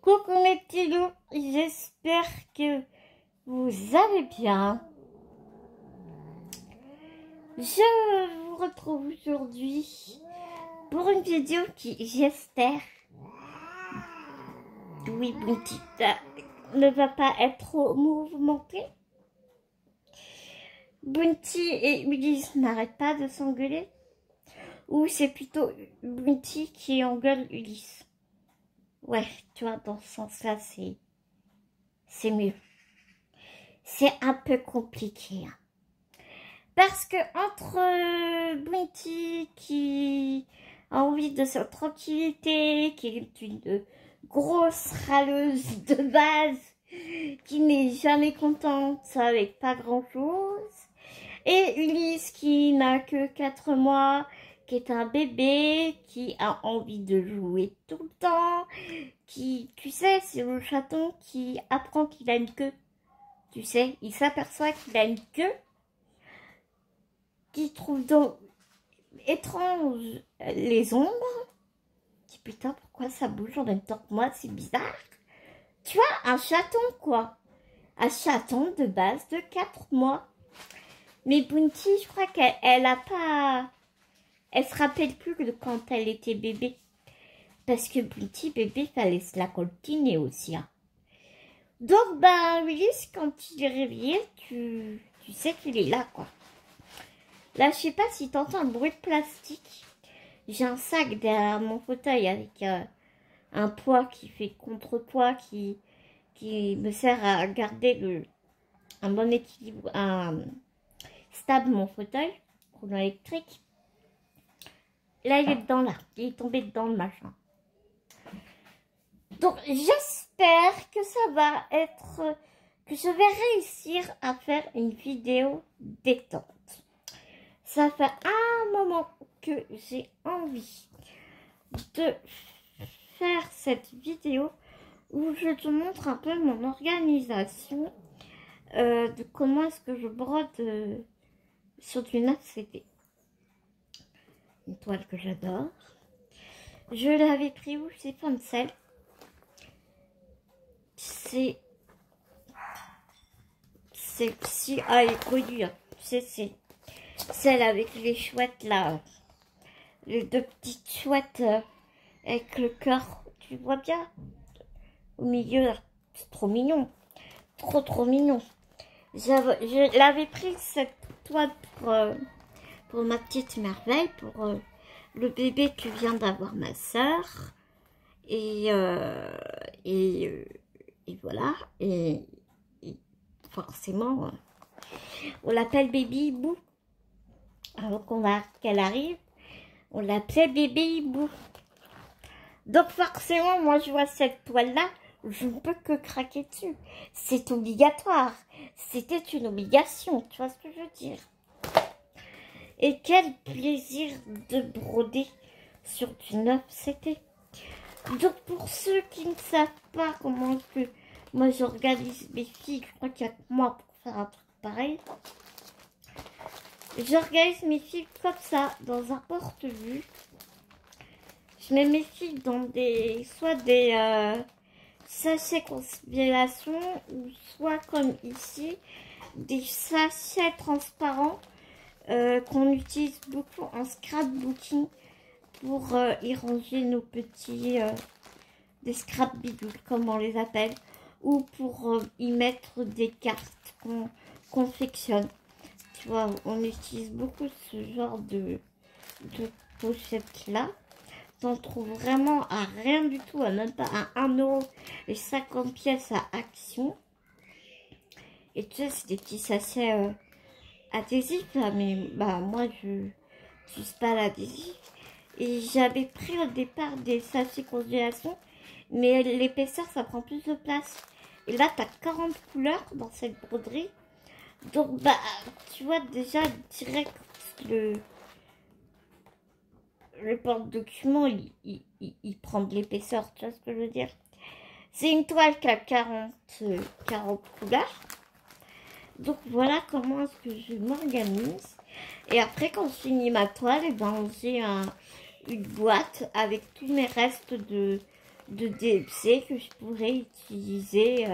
Coucou mes petits loups, j'espère que vous allez bien. Je vous retrouve aujourd'hui pour une vidéo qui, j'espère, oui, Bounty, ne va pas être trop mouvementée. Bounty et Ulysse n'arrêtent pas de s'engueuler. Ou c'est plutôt Bounty qui engueule Ulysse. Ouais, tu vois, dans ce sens-là, c'est mieux. C'est un peu compliqué. Hein. Parce que entre Bounty qui a envie de sa tranquillité, qui est une grosse râleuse de base, qui n'est jamais contente avec pas grand-chose, et Ulysse qui n'a que 4 mois, qui est un bébé, qui a envie de jouer tout le temps, qui, tu sais, c'est le chaton qui apprend qu'il a une queue. Tu sais, il s'aperçoit qu'il a une queue, qui trouve donc étrange les ombres. Dis putain, pourquoi ça bouge en même temps que moi, c'est bizarre. Tu vois, un chaton quoi. Un chaton de base de 4 mois. Mais Bounty, je crois qu'elle a pas... Elle se rappelle plus de quand elle était bébé. Parce que Bounty, bébé, fallait se la coltiner aussi. Hein. Donc, ben, Ulysse, quand il est réveillé, tu sais qu'il est là, quoi. Là, je sais pas si tu entends un bruit de plastique. J'ai un sac derrière mon fauteuil avec un poids qui fait contrepoids, qui me sert à garder un bon équilibre, stable mon fauteuil, courant électrique. Là, il est dedans, là. Il est tombé dedans, le machin. Donc, j'espère que ça va être... que je vais réussir à faire une vidéo détente. Ça fait un moment que j'ai envie de faire cette vidéo où je te montre un peu mon organisation de comment est-ce que je brode sur du 9 CD. Une toile que j'adore. Je l'avais pris où? C'est Fancel. C'est si elle est connue. Hein. C'est celle avec les chouettes là. Les deux petites chouettes avec le cœur. Tu vois bien? Au milieu là. C'est trop mignon. Trop mignon. Je l'avais pris cette toile pour ma petite merveille, pour le bébé que vient d'avoir ma soeur. Et voilà. Et forcément, on l'appelle Baby Hibou. Avant qu'elle arrive, on l'appelait Bébé Hibou. Donc forcément, moi je vois cette toile-là, je ne peux que craquer dessus. C'est obligatoire. C'était une obligation, tu vois ce que je veux dire. Et quel plaisir de broder sur du 9 CD. Donc pour ceux qui ne savent pas comment que moi j'organise mes fils, je crois qu'il y a que moi pour faire un truc pareil. J'organise mes fils comme ça, dans un porte-vue. Je mets mes fils dans soit des sachets constellation, ou soit comme ici, des sachets transparents qu'on utilise beaucoup en scrapbooking pour y ranger nos petits des scrap bidules comme on les appelle, ou pour y mettre des cartes qu'on confectionne. Tu vois, on utilise beaucoup ce genre de pochette là. T'en trouves vraiment à rien du tout, à même pas à 1 € et 50 pièces à Action. Et tu sais, c'est des petits sachets adhésifs là, mais bah moi je n'utilise pas l'adhésif. Et j'avais pris au départ des sachets congélation, mais l'épaisseur ça prend plus de place. Et là tu as 40 couleurs dans cette broderie. Donc bah tu vois déjà direct le porte-document il prend de l'épaisseur, tu vois ce que je veux dire. C'est une toile qui a 40 couleurs. Donc voilà comment est-ce que je m'organise. Et après quand je finis ma toile, et ben j'ai une boîte avec tous mes restes de de DLC que je pourrais utiliser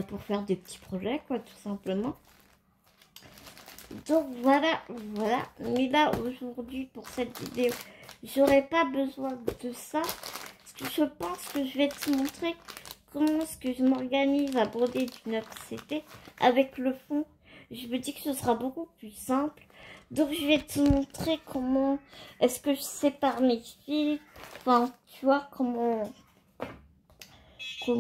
pour faire des petits projets, quoi, tout simplement. Donc voilà. Mais là, aujourd'hui, pour cette vidéo, j'aurais pas besoin de ça. Parce que je pense que je vais te montrer comment est-ce que je m'organise à broder d'une OCT avec le fond. Je me dis que ce sera beaucoup plus simple. Donc je vais te montrer comment est-ce que je sépare mes fils. Enfin, tu vois, comment je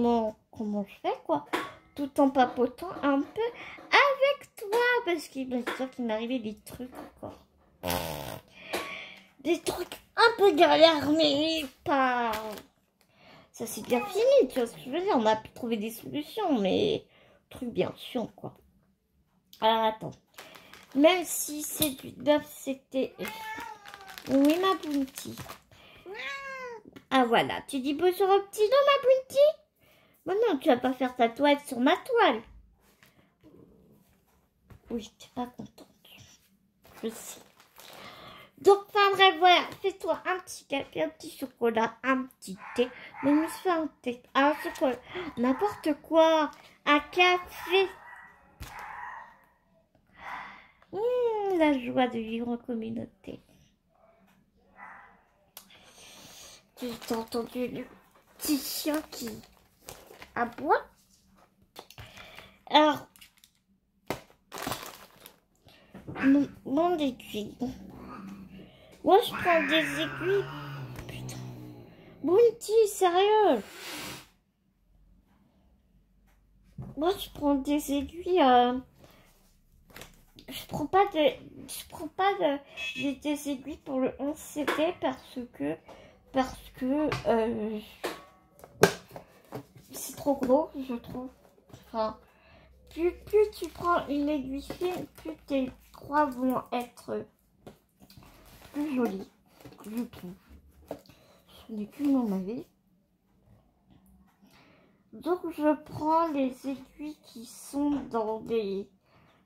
fais, quoi. Tout en papotant un peu avec toi. Parce qu'il m'est arrivé des trucs encore. Des trucs un peu galères, mais pas... Ça c'est bien fini, tu vois ce que je veux dire. On a pu trouver des solutions, mais... Truc bien chiant, quoi. Alors attends. Même si c'est du neuf, c'était... Oui, ma Bounty. Ah voilà, tu dis bonjour au petit nom, ma Bounty? Bon non, tu vas pas faire ta toile sur ma toile. Oui, t'es pas contente. Je sais. Donc, enfin bref, voilà, fais-toi un petit café, un petit chocolat, un petit thé. Mais me fais un thé, un chocolat, n'importe quoi, un café. La joie de vivre en communauté. Tu as entendu le petit chien qui aboie? Alors, mon aiguille. Moi, je prends des aiguilles. Putain. Bounty, sérieux? Moi, je prends des aiguilles. Je prends pas des aiguilles pour le 11CD parce que c'est trop gros, je trouve. Enfin, plus tu prends une aiguille fine, plus tes croix vont être plus jolies, je trouve. Ce n'est qu'une mon avis. Donc je prends les aiguilles qui sont dans des...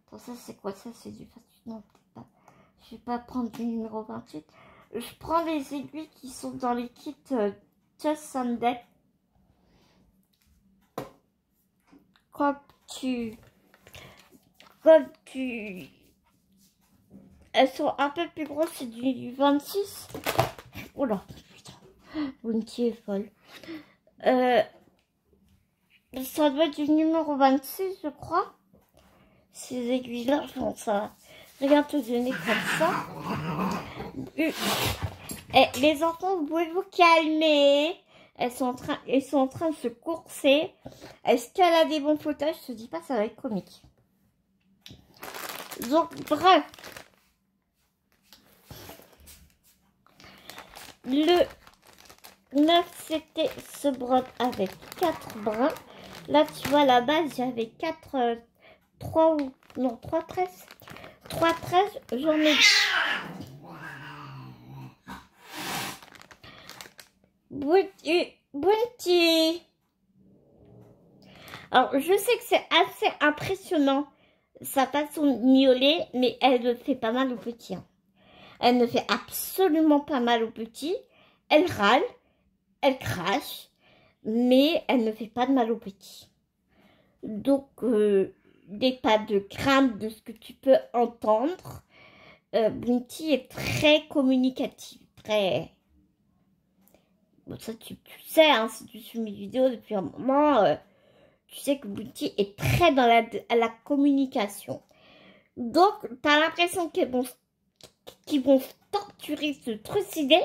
Attends, ça c'est quoi? Ça c'est du... Non, peut-être pas. Je vais pas prendre du numéro 28. Je prends les aiguilles qui sont dans les kits Just Sunday. Comme tu... Elles sont un peu plus grosses, c'est du 26. Oh là, putain. Bounty est folle. Ça doit être du numéro 26, je crois. Ces aiguilles-là, je pense ça. Regarde te donner comme ça. Et les enfants, vous pouvez vous calmer. Elles sont en train de se courser. Est-ce qu'elle a des bons fautages? Je te dis pas, ça va être comique. Donc, bref. Le 9, c'était ce brode avec 4 brins. Là, tu vois, la base, j'avais 3 tresses. 3 tresses, j'en ai... Bounty. Alors, je sais que c'est assez impressionnant, sa façon de miauler, mais elle ne fait pas mal aux petits. Hein. Elle ne fait absolument pas mal aux petits. Elle râle, elle crache, mais elle ne fait pas de mal aux petits. Donc, n'aie pas de crainte de ce que tu peux entendre. Bounty est très communicative, très... Bon, ça, tu sais, hein, si tu suis mes vidéos depuis un moment, tu sais que Bounty est très dans la communication. Donc, tu as l'impression qu'ils vont torturer, se trucider,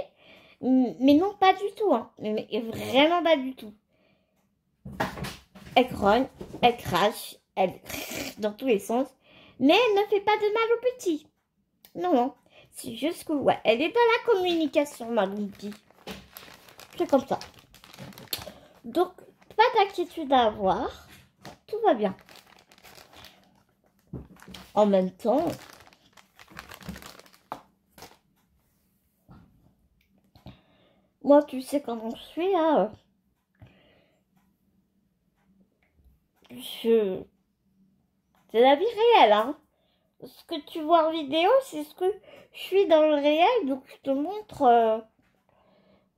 mais non, pas du tout. Hein. Mais vraiment pas du tout. Elle grogne, elle crache, elle dans tous les sens, mais elle ne fait pas de mal aux petits. Non, non. C'est juste que, ouais, elle est dans la communication, ma Bounty. C'est comme ça. Donc, pas d'inquiétude à avoir. Tout va bien. En même temps, moi, tu sais comment je suis, là. C'est la vie réelle, hein. Ce que tu vois en vidéo, c'est ce que je suis dans le réel. Donc, je te montre...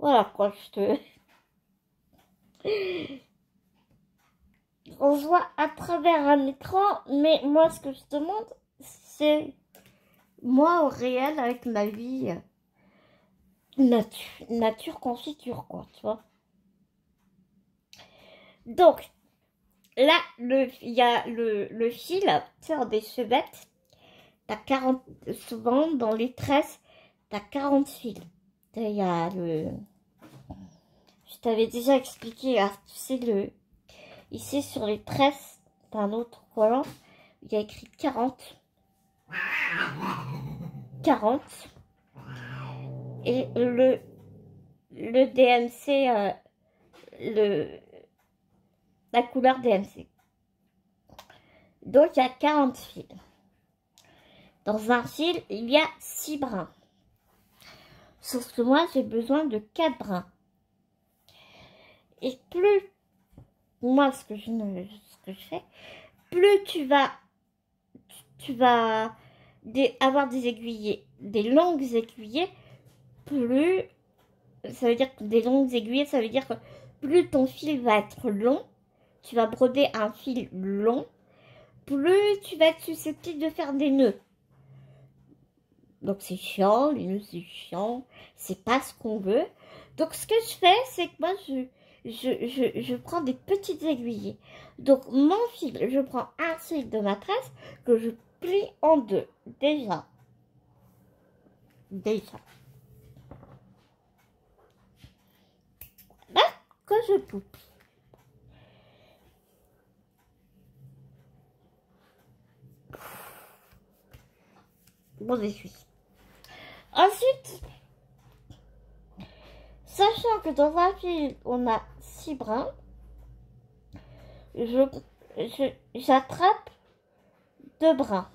Voilà quoi, on se voit à travers un écran, mais moi ce que je te montre, c'est moi au réel avec ma vie nature confiture quoi, tu vois. Donc là, il y a le fil sur des chevettes. T'as 40, souvent dans les tresses, t'as 40 fils. Il y a je t'avais déjà expliqué, tu sais, ici sur les tresses d'un autre collant, il y a écrit 40. 40. Et le DMC, la couleur DMC. Donc il y a 40 fils. Dans un fil, il y a 6 brins. Sauf que moi, j'ai besoin de 4 brins. Et plus, moi, ce que je fais, plus tu vas avoir des aiguillés, des longues aiguillés, plus, ça veut dire que des longues aiguillés, ça veut dire que plus ton fil va être long, tu vas broder un fil long, plus tu vas être susceptible de faire des nœuds. Donc c'est chiant, les nœuds c'est chiant, c'est pas ce qu'on veut. Donc ce que je fais, c'est que moi je prends des petites aiguillés. Donc mon fil, je prends un fil de ma tresse que je plie en deux. Déjà. Là, que je coupe. Bon, j'essuie. Ensuite, sachant que dans un fil, on a 6 brins, j'attrape 2 brins.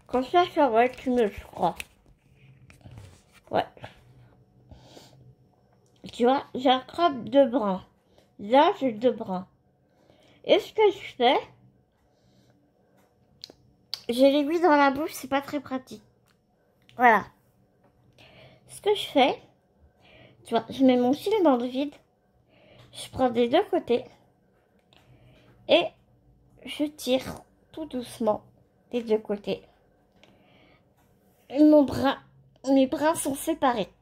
Comme ça va être mieux, je crois. Ouais. Tu vois, j'attrape 2 brins. Là, j'ai 2 brins. Et ce que je fais, j'ai l'aiguille dans la bouche, c'est pas très pratique. Voilà. Ce que je fais, tu vois, je mets mon fil dans le vide, je prends des deux côtés et je tire tout doucement des deux côtés. Mes brins sont séparés.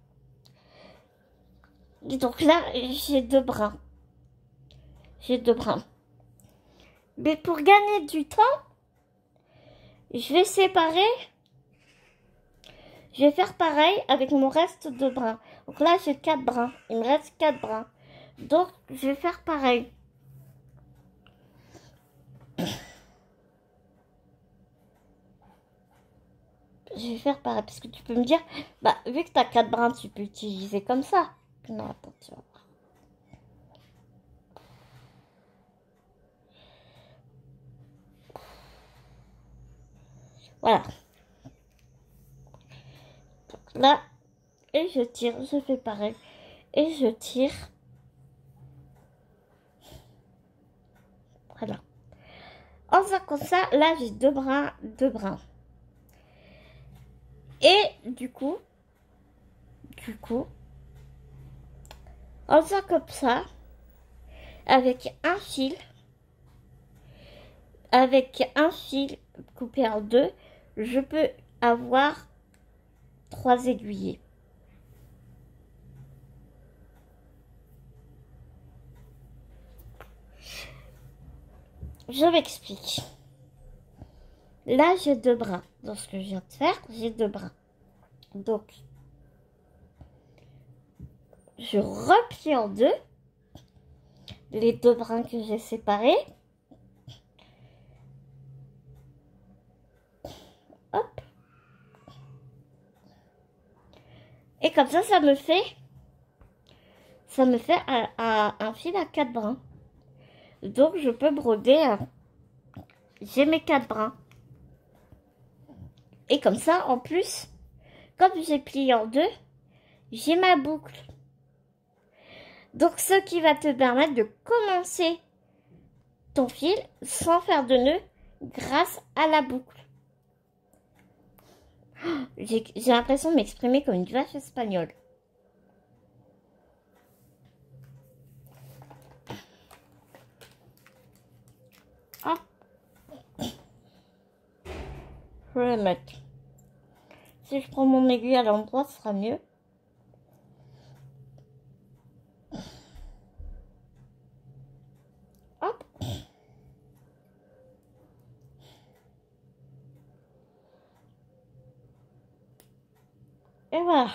Et donc là, j'ai 2 brins. Mais pour gagner du temps, je vais faire pareil avec mon reste de brins. Donc là, j'ai 4 brins. Il me reste 4 brins. Donc, je vais faire pareil. Je vais faire pareil. Parce que tu peux me dire, bah, vu que tu as 4 brins, tu peux utiliser comme ça. Non, attends, tu vas voir. Voilà. Donc là, et je tire, je fais pareil. Et je tire. Voilà. En faisant comme ça, là j'ai 2 brins, 2 brins. Et du coup, en faisant comme ça, avec un fil coupé en 2, je peux avoir 3 aiguillés. Je m'explique. Là, j'ai 2 brins. Dans ce que je viens de faire, j'ai 2 brins. Donc, je replie en 2 les 2 brins que j'ai séparés. Hop. Et comme ça me fait un fil à 4 brins. Donc, je peux broder. J'ai mes 4 brins. Et comme ça, en plus, comme j'ai plié en 2, j'ai ma boucle. Donc, ce qui va te permettre de commencer ton fil sans faire de nœud grâce à la boucle. J'ai l'impression de m'exprimer comme une vache espagnole. Ah, je vais le mettre. Si je prends mon aiguille à l'endroit, ce sera mieux. Hop. Et voilà.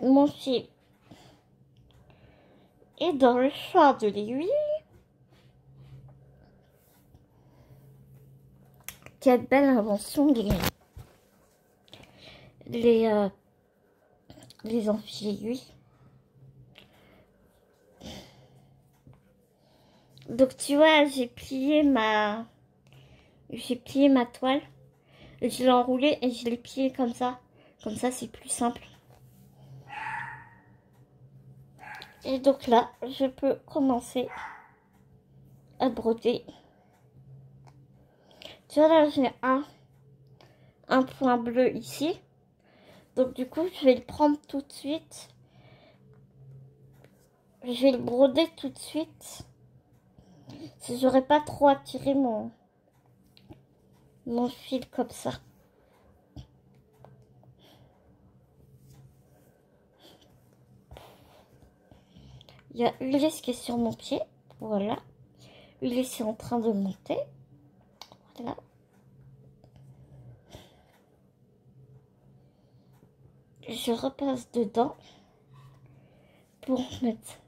Mon fil est dans le choix de l'aiguille. Quelle belle invention les amphi-aiguilles. Donc tu vois, j'ai plié ma toile. Je l'ai enroulée et je l'ai pliée comme ça. Comme ça, c'est plus simple. Et donc là, je peux commencer à broder. Tu vois, là, j'ai un point bleu ici. Donc du coup, je vais le prendre tout de suite. Je vais le broder tout de suite. Si j'aurais pas trop attiré mon fil comme ça. Il y a Ulysse qui est sur mon pied. Voilà. Ulysse est en train de monter. Voilà. Je repasse dedans pour mettre.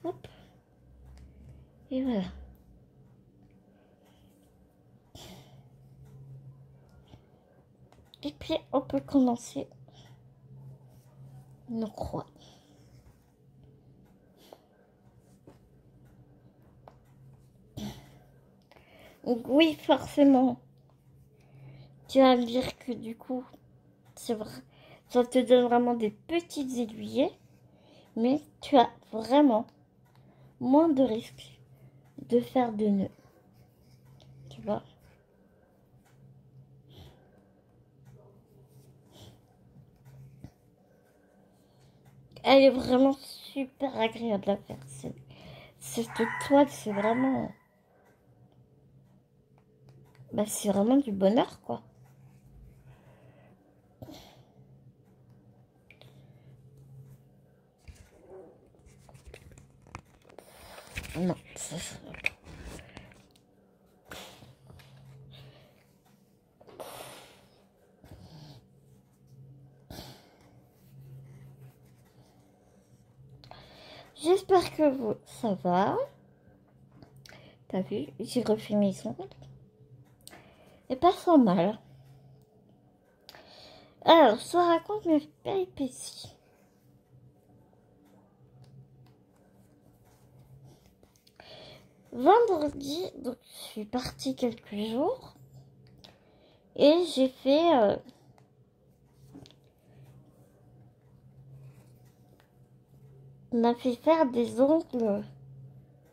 Hop. Et voilà. Et puis on peut commencer nos croix. Donc oui, forcément, tu vas me dire que du coup, c'est vrai, ça te donne vraiment des petites aiguillées, mais tu as vraiment moins de risques de faire de nœuds. Tu vois? Elle est vraiment super agréable à faire. Cette toile, c'est vraiment... Bah, c'est vraiment du bonheur, quoi. Non, ça... J'espère que ça va. T'as vu, j'ai refait mes ongles. Et pas sans mal. Alors, je te raconte mes péripéties. Vendredi, donc je suis partie quelques jours. Et j'ai fait... on m'a fait faire des ongles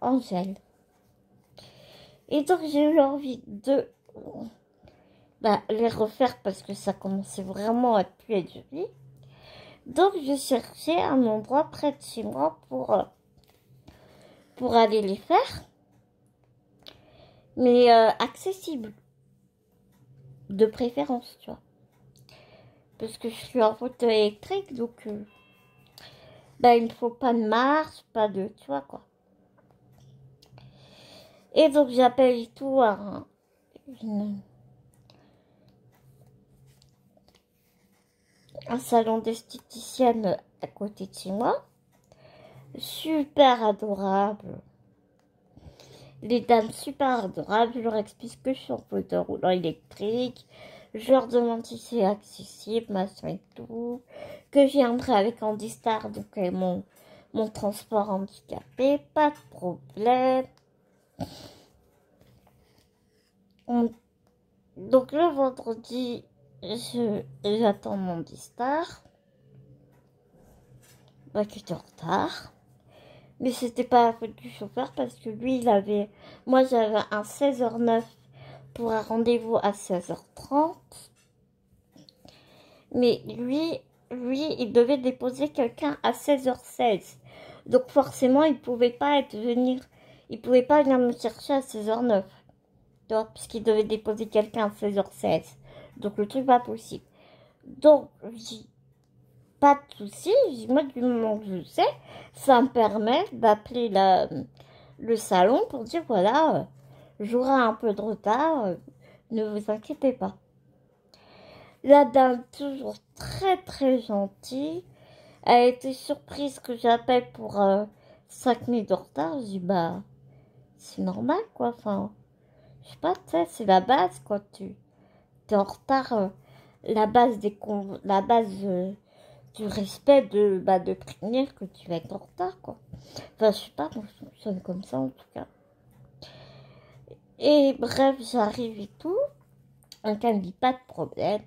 en gel. Et donc j'ai eu envie de les refaire parce que ça commençait vraiment à puer du riz. Donc je cherchais un endroit près de chez moi pour aller les faire. Mais accessible. De préférence, tu vois. Parce que je suis en fauteuil électrique, donc il ne faut pas de marche, pas de... Tu vois quoi. Et donc j'appelle tout un salon d'esthéticienne à côté de chez moi. Super adorable. Les dames super adorables. Je leur explique que je suis en fauteuil roulant électrique. Je leur demande si c'est accessible, machin et tout. Que je viendrai avec Andy Star, donc mon transport handicapé. Pas de problème. Donc le vendredi, j'attends mon Andy Star. Qui était en retard. Mais c'était pas la faute du chauffeur parce que lui, moi j'avais un 16h09 pour un rendez-vous à 16h30. Mais lui, il devait déposer quelqu'un à 16h16. Donc forcément, il pouvait pas venir me chercher à 16h09. Donc, puisqu'il devait déposer quelqu'un à 16h16. Donc le truc pas possible. Donc, j'ai pas de souci. Moi, du moment que je sais, ça me permet d'appeler le salon pour dire voilà, j'aurai un peu de retard, ne vous inquiétez pas. La dame, toujours très très gentille, a été surprise que j'appelle pour 5 minutes de retard. Je dis bah, c'est normal quoi, enfin, je sais pas, tu sais, c'est la base quoi, tu es en retard, la base du respect de prévenir que tu vas être en retard quoi. Enfin, je sais pas, moi je fonctionne comme ça en tout cas. Et bref, j'arrive et tout. Donc elle me dit pas de problème.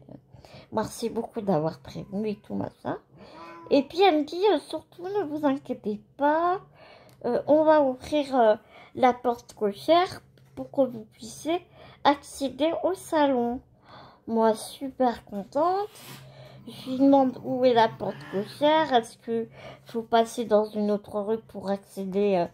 Merci beaucoup d'avoir prévenu et tout machin. Et puis elle me dit surtout ne vous inquiétez pas. On va ouvrir la porte cochère pour que vous puissiez accéder au salon. Moi super contente. Je lui demande où est la porte cochère. Est-ce que faut passer dans une autre rue pour accéder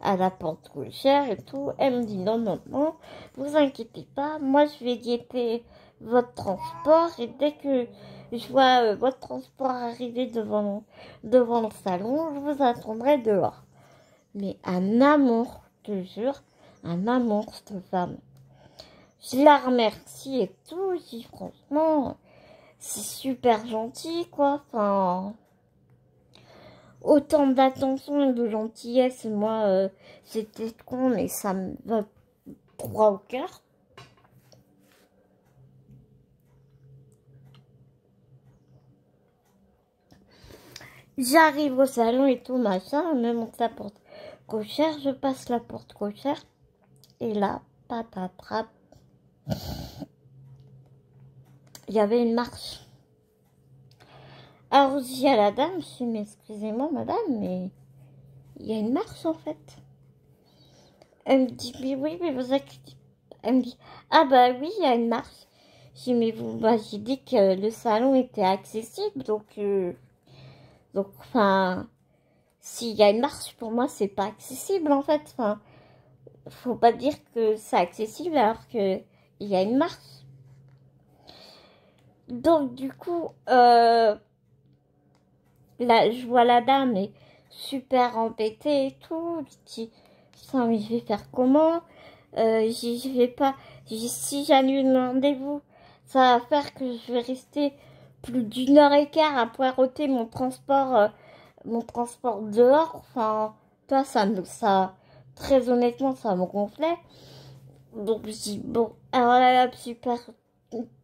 à la porte cochère et tout. Elle me dit non, non, non, vous inquiétez pas. Moi, je vais guetter votre transport et dès que je vois votre transport arriver devant le salon, je vous attendrai dehors. Mais un amour, je te jure, un amour, cette femme. Je la remercie et tout. Je dis franchement, c'est super gentil, quoi. Enfin, autant d'attention et de gentillesse, moi, c'était con, mais ça me va droit au cœur. J'arrive au salon et tout, machin, je me monte la porte cochère, je passe la porte cochère, et là, patatras, il y avait une marche. Alors, je dis à la dame, je dis, mais excusez-moi, madame, mais il y a une marche, en fait. Elle me dit, mais oui, mais vous inquiétez pas. Elle me dit, ah bah oui, il y a une marche. Je dis, mais vous m'avez dit que le salon était accessible, donc, enfin, s'il y a une marche, pour moi, c'est pas accessible, en fait. Enfin, faut pas dire que c'est accessible alors que il y a une marche. Donc, du coup, là, je vois la dame est super embêtée et tout. Je dis, putain, mais je vais faire comment? Je vais pas. Si j'annule le rendez-vous, ça va faire que je vais rester plus d'1 heure et quart à poireauter mon transport dehors. Enfin, toi, très honnêtement, ça me gonflait. Donc, je dis, bon, alors là, super,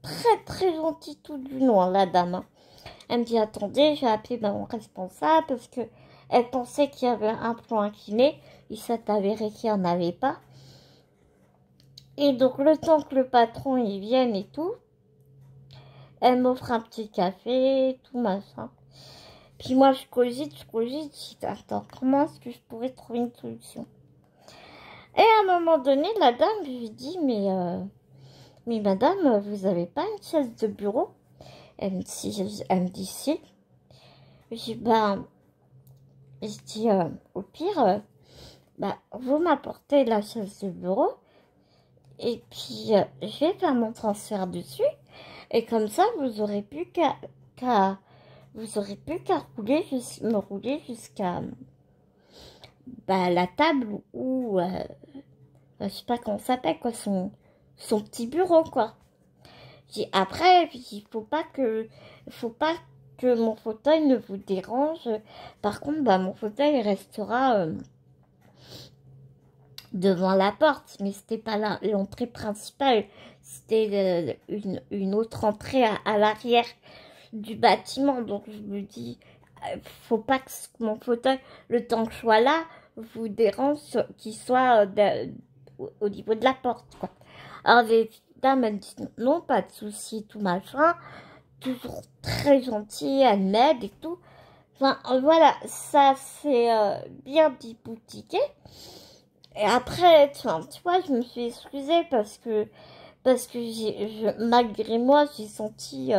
très très gentille tout du long, la dame. Hein. Elle me dit, attendez, je vais appeler mon responsable parce que elle pensait qu'il y avait un plan incliné. Il s'est avéré qu'il n'y en avait pas. Et donc, le temps que le patron y vienne et tout, elle m'offre un petit café, tout machin. Puis moi, je cogite, je dis, attends, comment est-ce que je pourrais trouver une solution? Et à un moment donné, la dame lui dit, mais madame, vous avez pas une chaise de bureau? Elle me dit si. Je dis, au pire, vous m'apportez la chaise de bureau et puis je vais faire mon transfert dessus et comme ça vous aurez plus qu'à me rouler jusqu'à la table ou je sais pas comment ça s'appelle quoi, son petit bureau quoi. Après, il faut pas que mon fauteuil ne vous dérange. Par contre, mon fauteuil restera devant la porte, mais c'était pas l'entrée principale, c'était une autre entrée à l'arrière du bâtiment. Donc je me dis, faut pas que mon fauteuil, le temps que je sois là, vous dérange, qu'il soit au niveau de la porte, quoi. Alors les dames elles disent non, pas de souci, tout machin, toujours très gentille, elle m'aide et tout. Enfin voilà, ça c'est bien déboutiqué. Et après, tu vois, je me suis excusée parce que parce que malgré moi, j'ai senti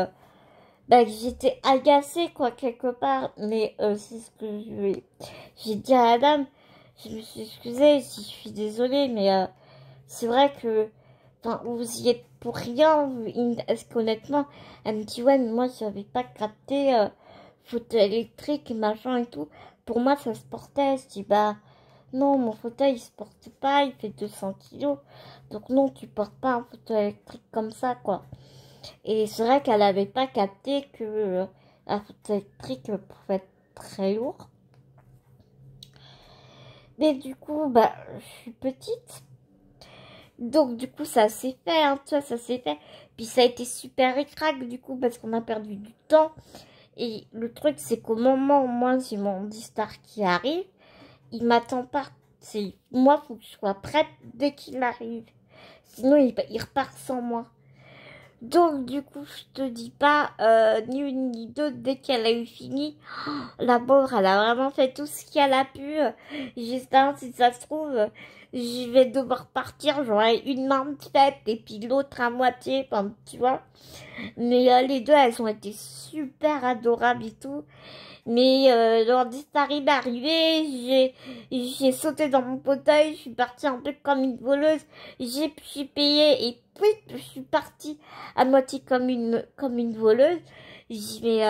que j'étais agacée, quoi, quelque part. Mais c'est ce que j'ai dit à la dame. Je me suis excusée, je suis désolée, mais c'est vrai que enfin, vous y êtes pour rien. Est-ce qu'honnêtement, elle me dit, ouais, mais moi, j'avais pas capté fauteuil électrique, machin et tout. Pour moi, ça se portait. Je dis, bah, non, mon fauteuil, il se porte pas, il fait 200 kilos. Donc non, tu portes pas un fauteuil électrique comme ça, quoi. Et c'est vrai qu'elle avait pas capté que un fauteuil électrique pouvait être très lourd. Mais du coup, bah, je suis petite. Donc du coup, ça s'est fait, hein, tu vois, ça s'est fait. Puis ça a été super ric-rac, du coup, parce qu'on a perdu du temps. Et le truc, c'est qu'au moment où moi, j'ai mon Distar qui arrive, il m'attend pas. Moi, faut que je sois prête dès qu'il arrive. Sinon, il repart sans moi. Donc, du coup, je te dis pas, ni une ni deux, dès qu'elle a eu fini, la pauvre, elle a vraiment fait tout ce qu'elle a pu. J'espère, si ça se trouve, je vais devoir partir, j'aurai une main de faite et puis l'autre à moitié, enfin, tu vois. Mais les deux, elles ont été super adorables et tout. Mais l'ordi est arrivé, j'ai sauté dans mon fauteuil, je suis partie un peu comme une voleuse, j'ai payé et puis je suis partie à moitié comme une voleuse. J'ai dit, mais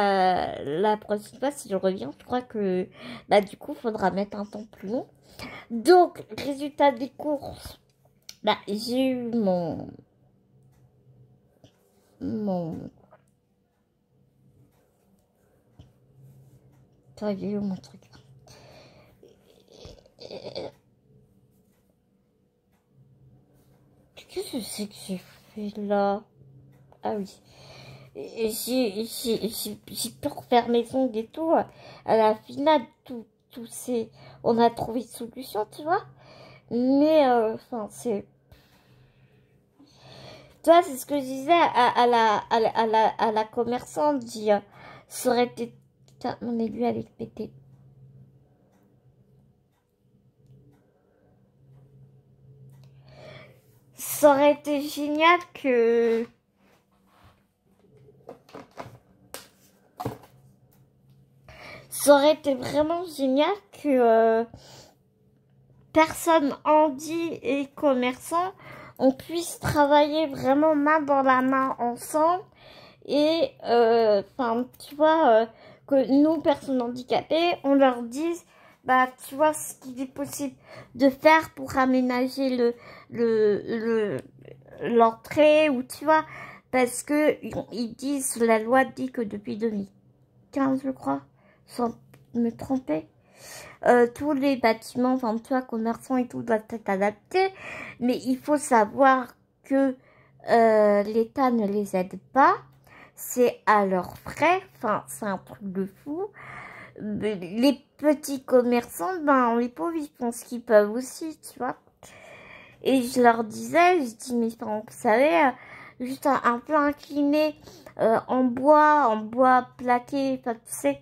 la prochaine fois, si je reviens, je crois que bah du coup, faudra mettre un temps plus long. Donc, résultat des courses, bah j'ai eu mon Attends, j'ai eu mon truc. Qu'est-ce que c'est que j'ai fait là? Ah oui. J'ai pu refaire mes ongles et tout. À la finale, tout c'est... On a trouvé une solution, tu vois. Mais, enfin, c'est... Tu vois, c'est ce que je disais à la commerçante. Je dis, ça aurait été... Putain, mon aiguille, elle est pétée. Ça aurait été génial que... Ça aurait été vraiment génial que personne handi et commerçant, on puisse travailler vraiment main dans la main ensemble et enfin tu vois que nous personnes handicapées on leur dise bah tu vois ce qu'il est possible de faire pour aménager l'entrée ou tu vois parce que ils disent la loi dit que depuis 2015 je crois sans me tromper tous les bâtiments, enfin, tu vois, commerçants et tout doivent être adaptés, mais il faut savoir que l'État ne les aide pas, c'est à leurs frais, enfin, c'est un truc de fou. Les petits commerçants, ben, les pauvres, ils font ce qu'ils peuvent aussi, tu vois. Et je leur disais, je dis, mais vous savez, juste un peu incliné en bois plaqué, enfin, tu sais,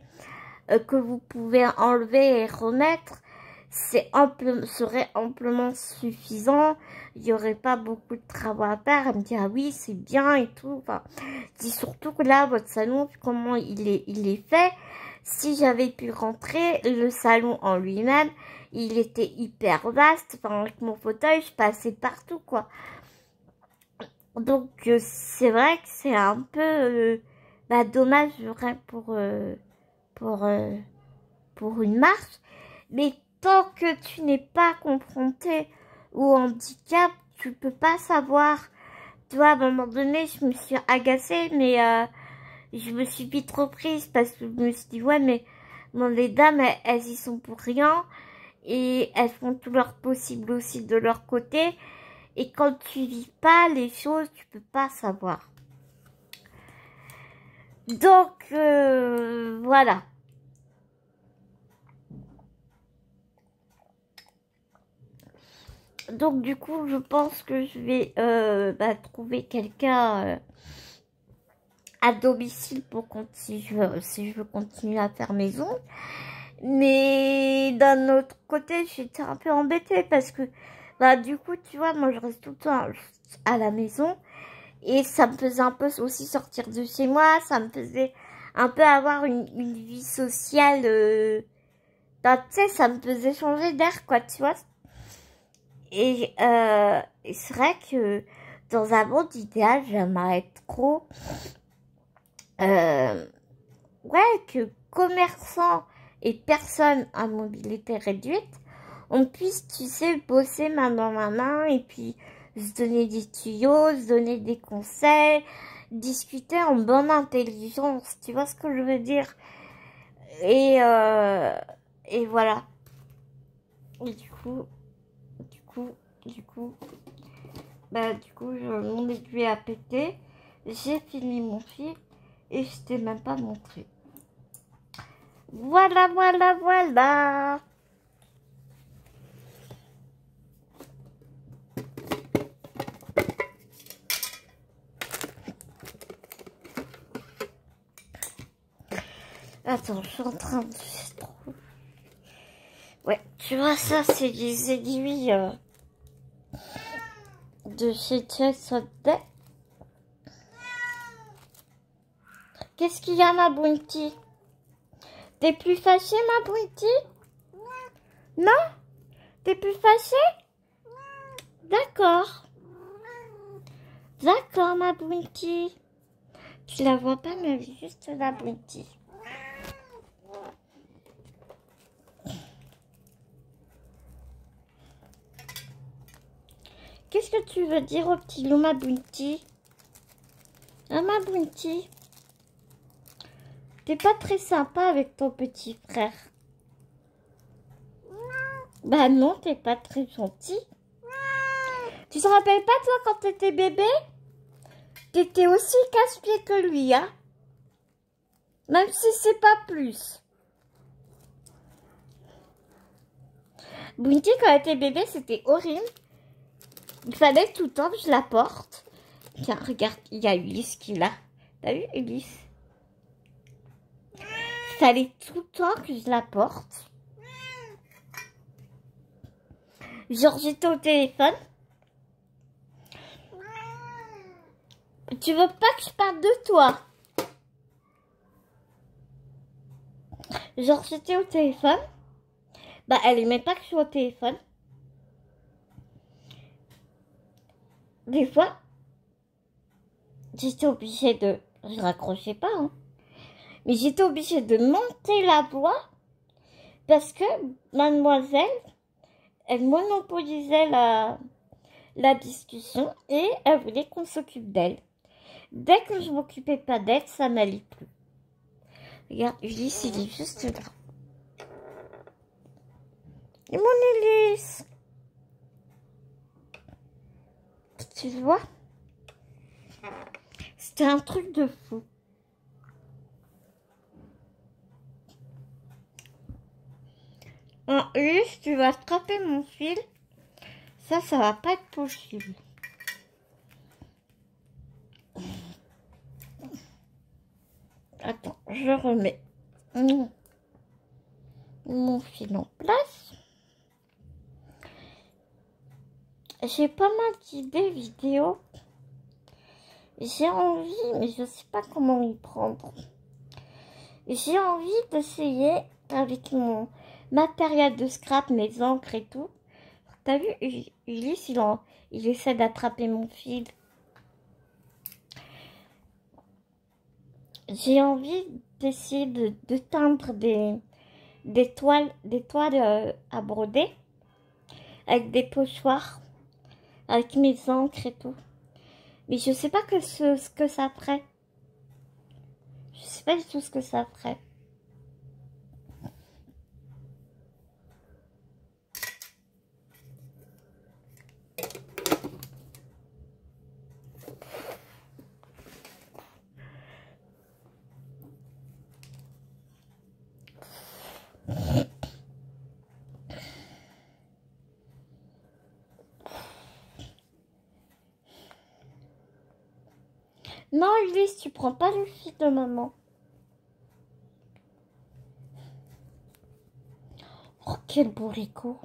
que vous pouvez enlever et remettre, serait amplement suffisant. Il n'y aurait pas beaucoup de travaux à faire. Elle me dit, ah oui, c'est bien et tout. Enfin, je dis surtout que là, votre salon, comment il est fait. Si j'avais pu rentrer, le salon en lui-même, il était hyper vaste. Enfin, avec mon fauteuil, je passais partout, quoi. Donc, c'est vrai que c'est un peu dommage, vrai, pour une marche, mais tant que tu n'es pas confronté au handicap, tu peux pas savoir. Tu vois, à un moment donné, je me suis agacée, mais je me suis vite reprise parce que je me suis dit, ouais, mais bon, les dames, elles y sont pour rien et elles font tout leur possible aussi de leur côté. Et quand tu vis pas les choses, tu peux pas savoir. Donc, voilà. Donc du coup, je pense que je vais trouver quelqu'un à domicile pour si je veux continuer à faire mes ongles. Mais d'un autre côté, j'étais un peu embêtée parce que du coup, tu vois, moi je reste tout le temps à la maison Et ça me faisait un peu aussi sortir de chez moi. Ça me faisait un peu avoir une vie sociale. Ben, tu sais, ça me faisait changer d'air, quoi, tu vois. Et c'est vrai que dans un monde idéal, j'aimerais trop ouais, que commerçants et personnes à mobilité réduite, on puisse, tu sais, bosser main dans la main et puis se donner des tuyaux, se donner des conseils, discuter en bonne intelligence, tu vois ce que je veux dire? Et, euh, et voilà. Et mon aiguille a pété, j'ai fini mon fil et je t'ai même pas montré. Voilà, voilà, voilà. Attends, je suis en train de... Ouais, tu vois, ça, c'est des aiguilles de chez Chelsea. Qu'est-ce qu'il y a, ma Bounty? T'es plus fâchée, ma Bounty? Non? T'es plus fâchée? D'accord. D'accord, ma Bounty. Tu la vois pas, mais juste la Bounty. Qu'est-ce que tu veux dire au petit loup, ma Bounty? Hein, ma Bounty? T'es pas très sympa avec ton petit frère. Bah non, t'es pas très gentil. Tu te rappelles pas, toi, quand t'étais bébé? T'étais aussi casse-pied que lui, hein? Même si c'est pas plus. Bounty, quand elle était bébé, c'était horrible. Il fallait tout le temps que je la porte. Tiens, regarde, il y a Ulysse qui l'a. T'as vu, Ulysse? Il fallait tout le temps que je la porte. Genre, j'étais au téléphone. Tu veux pas que je parle de toi? Genre, j'étais au téléphone. Bah, elle aimait pas que je sois au téléphone. Des fois, j'étais obligée de... Je raccrochais pas, hein. Mais j'étais obligée de monter la voix parce que mademoiselle, elle monopolisait la discussion et elle voulait qu'on s'occupe d'elle. Dès que je m'occupais pas d'elle, ça n'allait plus. Regarde, Ulysse, il est juste là. Et mon Ulysse, tu vois? C'était un truc de fou. Ulysse, tu vas attraper mon fil. Ça va pas être possible. Attends, je remets mon fil en place. J'ai pas mal d'idées vidéo. J'ai envie, mais je sais pas comment y prendre. J'ai envie d'essayer avec mon matériel de scrap, mes encres et tout. T'as vu, Ulysse, il essaie d'attraper mon fil. J'ai envie d'essayer de teindre des toiles à broder avec des pochoirs, avec mes encres et tout. Mais je sais pas ce que ça ferait. Je sais pas du tout ce que ça ferait. Non, Ulysse, tu prends pas le fil de maman. Oh, quel bourricot.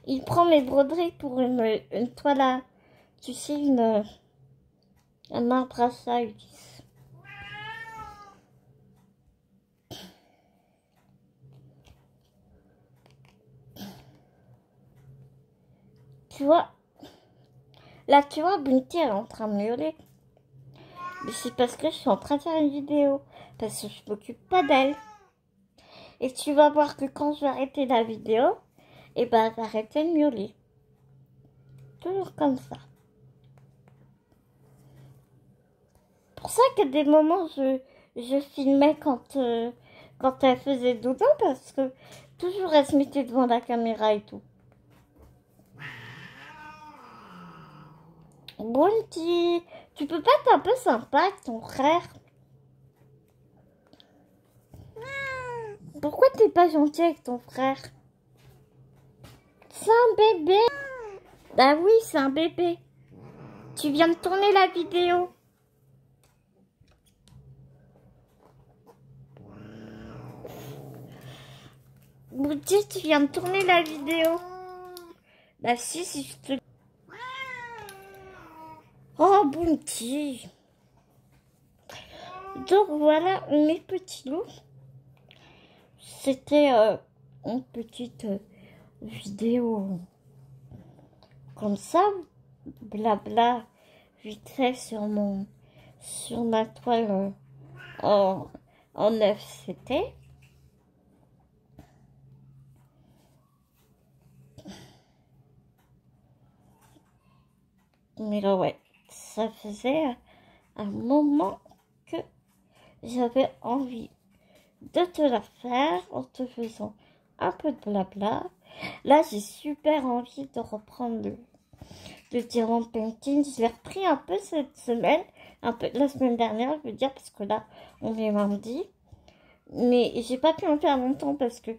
il prend mes broderies pour une toile à, tu sais, un arbre à ça, Ulysse. Tu vois, là, tu vois, Bunty, elle est en train de miauler. Mais c'est parce que je suis en train de faire une vidéo. Parce que je m'occupe pas d'elle. Et tu vas voir que quand je vais arrêter la vidéo, et ben, elle va arrêter de miauler. Toujours comme ça. Pour ça qu'à des moments, je filmais quand elle faisait dodo. Parce que toujours, elle se mettait devant la caméra et tout. Bunty, tu peux pas être un peu sympa avec ton frère? Pourquoi t'es pas gentil avec ton frère? C'est un bébé. Bah oui, c'est un bébé. Tu viens de tourner la vidéo. Bunty, tu viens de tourner la vidéo. Bah si je te... Oh, Bunty. Donc voilà, mes petits loups. C'était une petite vidéo comme ça, blabla, vite fait sur ma toile en 9CT. Mais là, ouais, ça faisait un moment que j'avais envie de te la faire en te faisant un peu de blabla. Là, j'ai super envie de reprendre le diamant painting. Je l'ai repris un peu cette semaine, un peu la semaine dernière, je veux dire, parce que là, on est mardi. Mais j'ai pas pu en faire longtemps parce que,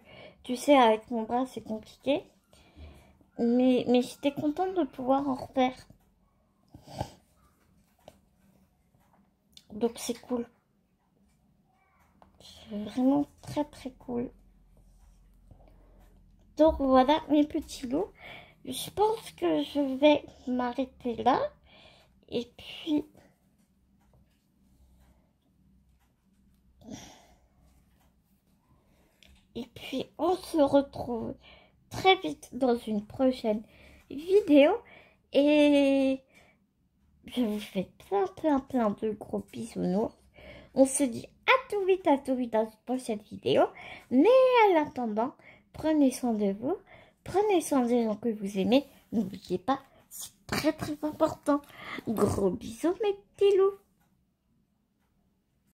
tu sais, avec mon bras, c'est compliqué. Mais j'étais contente de pouvoir en refaire. Donc c'est cool. C'est vraiment très très cool. Donc voilà mes petits loups. Je pense que je vais m'arrêter là. Et puis on se retrouve très vite dans une prochaine vidéo. Et je vous fais plein de gros bisounours. On se dit à tout vite dans une prochaine vidéo. Mais en attendant, prenez soin de vous. Prenez soin des gens que vous aimez. N'oubliez pas, c'est très important. Gros bisous mes petits loups.